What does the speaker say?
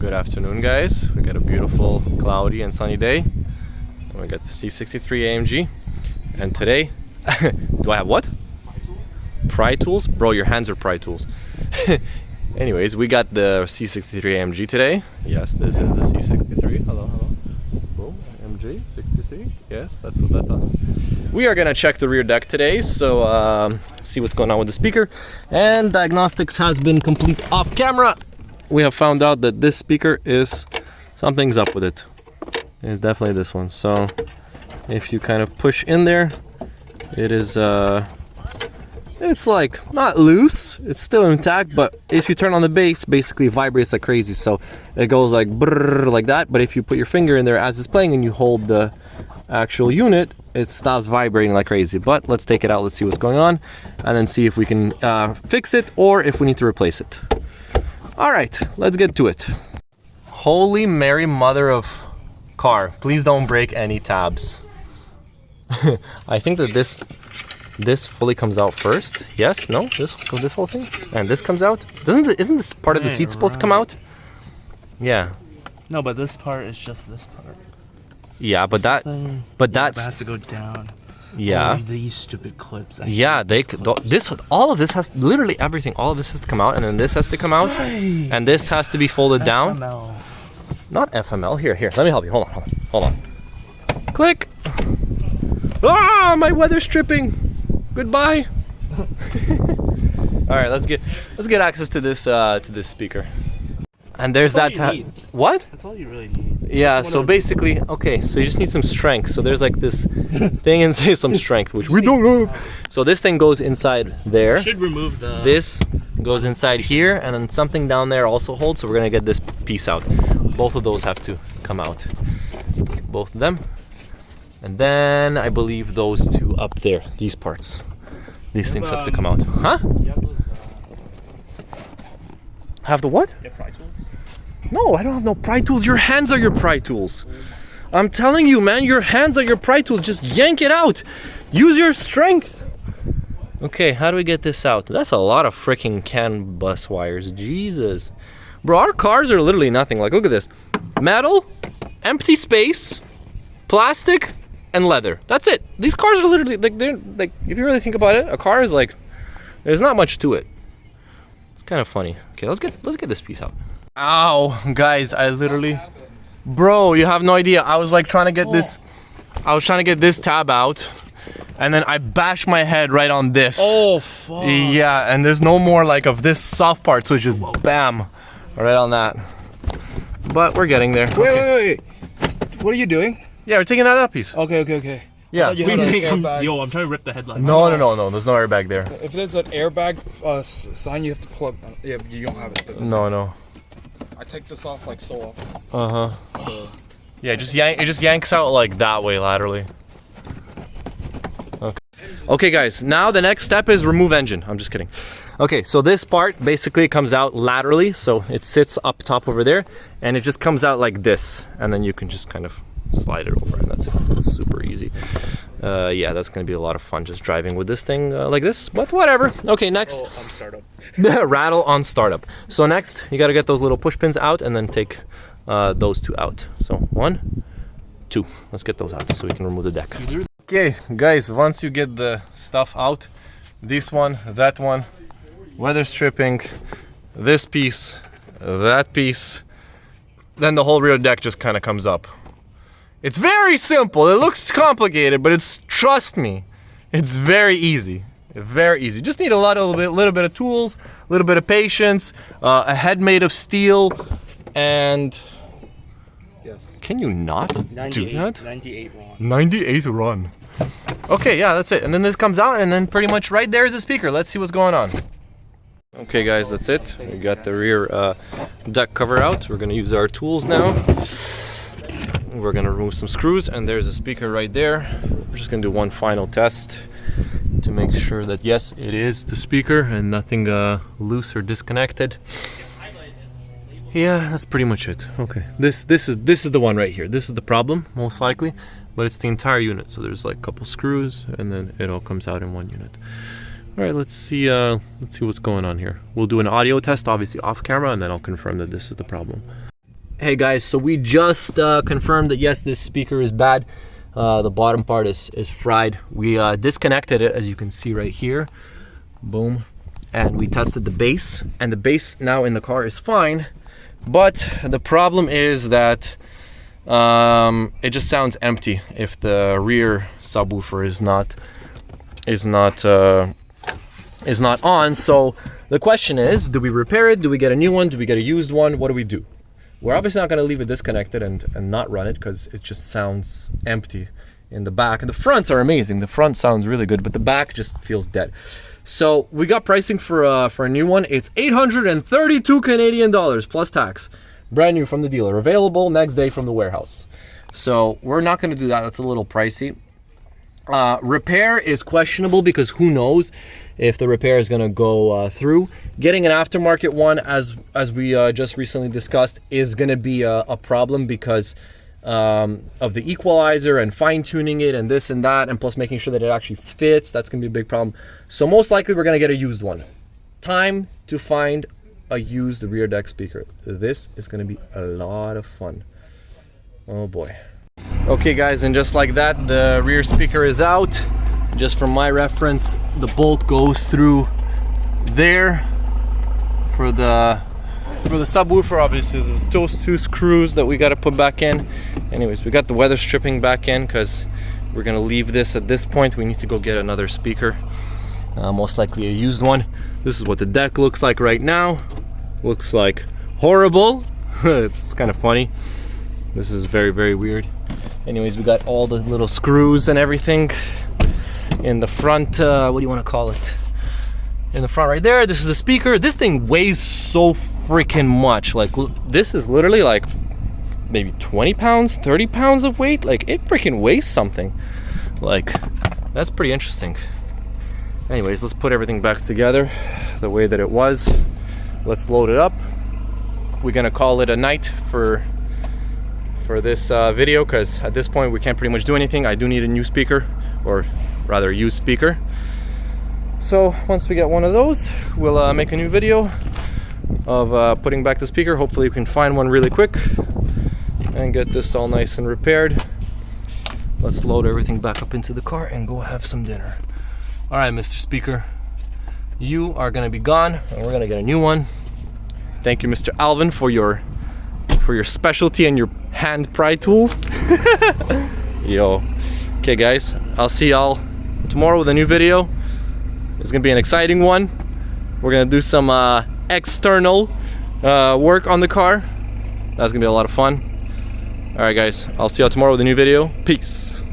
Good afternoon, guys. We got a beautiful, cloudy and sunny day. And we got the C63 AMG. And today, do I have what? Pry tools? Bro, your hands are pry tools. Anyways, we got the C63 AMG today. Yes, this is the C63. Hello, hello. Oh, AMG 63. Yes, that's us. We are gonna check the rear deck today, so see what's going on with the speaker. And diagnostics has been complete off camera. We have found out that this speaker is, something's up with it. It's definitely this one. So if you kind of push in there, it is it's like not loose, it's still intact, but if you turn on the bass, basically vibrates like crazy. So it goes like brrr, like that. But if you put your finger in there as it's playing and you hold the actual unit, it stops vibrating like crazy. But let's take it out, let's see what's going on, and then see if we can fix it or if we need to replace it. All right, let's get to it. Holy Mary, mother of car, please don't break any tabs. I think that this fully comes out first. Yes, no, this whole thing, and this comes out. Isn't this part of the seat supposed to come out? Yeah. No, but this part is just this part. Yeah, but that has to go down. Yeah. Oh, these stupid clips. Yeah, all of this has, literally everything, all of this has to come out, and then this has to come out, and this has to be folded down. Not FML. Here, let me help you. Hold on. Click. Ah, my weather's tripping. Goodbye. All right, let's get access to this speaker. And there's that. What? That's all you really need. Yeah. So basically, okay. So you just need some strength. So there's like this thing and say some strength, which we don't know. So this thing goes inside there. Should remove the. This goes inside here, and then something down there also holds. So we're gonna get this piece out. Both of those have to come out. Both of them. And then I believe those two up there, these parts. These things have to come out. Huh? You have those, have the what? you have pry tools? No, I don't have no pry tools. Your hands are your pry tools. I'm telling you, man, your hands are your pry tools. Just yank it out. Use your strength. Okay, how do we get this out? That's a lot of freaking CAN bus wires. Jesus. Bro, our cars are literally nothing. Like, look at this. Metal, empty space, plastic, and leather. That's it. These cars are literally like, they're like, if you really think about it, a car is like, there's not much to it. It's kind of funny. Okay, let's get this piece out. Ow, guys, I literally, bro, you have no idea. I was like trying to get this, I was trying to get this tab out, and then I bashed my head right on this. Oh, fuck. Yeah, and there's no more like of this soft part, so it's just bam, right on that. But we're getting there. Wait. What are you doing? Yeah, we're taking that out piece. Okay. Yeah. You had an airbag. Yo, I'm trying to rip the headlight. No, there's no airbag there. If there's an airbag sign, you have to plug. Yeah, you don't have it. No. I take this off like so often. So. Yeah, it just yanks out like that way laterally. Okay, guys. Now the next step is remove engine. I'm just kidding. Okay, so this part basically comes out laterally, so it sits up top over there, and it just comes out like this, and then you can just kind of slide it over, and that's it. It's super easy. Yeah, that's gonna be a lot of fun just driving with this thing like this, but whatever. Okay, next. Oh, on startup. Rattle on startup. So next, you gotta get those little push pins out and then take those two out. So 1, 2. Let's get those out so we can remove the deck. Okay, guys, once you get the stuff out, this one, that one, weather stripping, this piece, that piece, then the whole rear deck just kind of comes up. It's very simple. It looks complicated, but trust me, it's very easy. Very easy. Just need a little bit of tools, a little bit of patience, a head made of steel, and Yes. Can you not do that? 98 run. 98 run. Okay, yeah, that's it. And then this comes out, and then pretty much right there is the speaker. Let's see what's going on. Okay, guys, that's it. We got the rear deck cover out. We're gonna use our tools now. We're gonna remove some screws, and there's a speaker right there. We're just gonna do one final test to make sure that yes, it is the speaker and nothing loose or disconnected. Yeah, that's pretty much it. Okay, this is the one right here. This is the problem, most likely, but it's the entire unit. So there's like a couple screws, and then it all comes out in one unit. All right, let's see what's going on here. We'll do an audio test, obviously off camera, and then I'll confirm that this is the problem. Hey guys, so we just confirmed that yes, this speaker is bad. The bottom part is fried. We disconnected it, as you can see right here. Boom. And we tested the bass, and the bass now in the car is fine. But the problem is that it just sounds empty if the rear subwoofer is not on. So the question is, do we repair it? Do we get a new one? Do we get a used one? What do we do? We're obviously not going to leave it disconnected and not run it, because it just sounds empty in the back. And the fronts are amazing. The front sounds really good, but the back just feels dead. So we got pricing for a new one. It's 832 Canadian dollars plus tax. Brand new from the dealer. Available next day from the warehouse. So we're not going to do that. That's a little pricey. Repair is questionable, because who knows if the repair is going to go through. Getting an aftermarket one, as we just recently discussed, is going to be a problem, because of the equalizer and fine-tuning it and this and that, and plus making sure that it actually fits. That's going to be a big problem. So most likely we're going to get a used one. Time to find a used rear deck speaker. This is going to be a lot of fun. Oh boy. Okay guys, and just like that, the rear speaker is out. Just from my reference, the bolt goes through there for the subwoofer. Obviously there's those two screws that we got to put back in. Anyways, we got the weather stripping back in, because we're gonna leave this at this point. We need to go get another speaker, most likely a used one. This is what the deck looks like right now. Looks like horrible. It's kind of funny. This is very, very weird. Anyways, we got all the little screws and everything in the front. What do you want to call it? In the front right there. This is the speaker. This thing weighs so freaking much. Like, this is literally like maybe 20 pounds, 30 pounds of weight. Like, it freaking weighs something. Like, that's pretty interesting. Anyways, let's put everything back together the way that it was. Let's load it up. We're gonna call it a night for this video, because at this point we can't pretty much do anything. I do need a new speaker, or rather a used speaker. So once we get one of those, we'll make a new video of putting back the speaker. Hopefully we can find one really quick and get this all nice and repaired. Let's load everything back up into the car and go have some dinner. All right, Mr. Speaker, you are gonna be gone, and we're gonna get a new one. Thank you, Mr. Alvin, for your specialty and your hand pry tools. Yo. Okay guys, I'll see y'all tomorrow with a new video. It's gonna be an exciting one. We're gonna do some external work on the car. That's gonna be a lot of fun. All right guys, I'll see y'all tomorrow with a new video. Peace.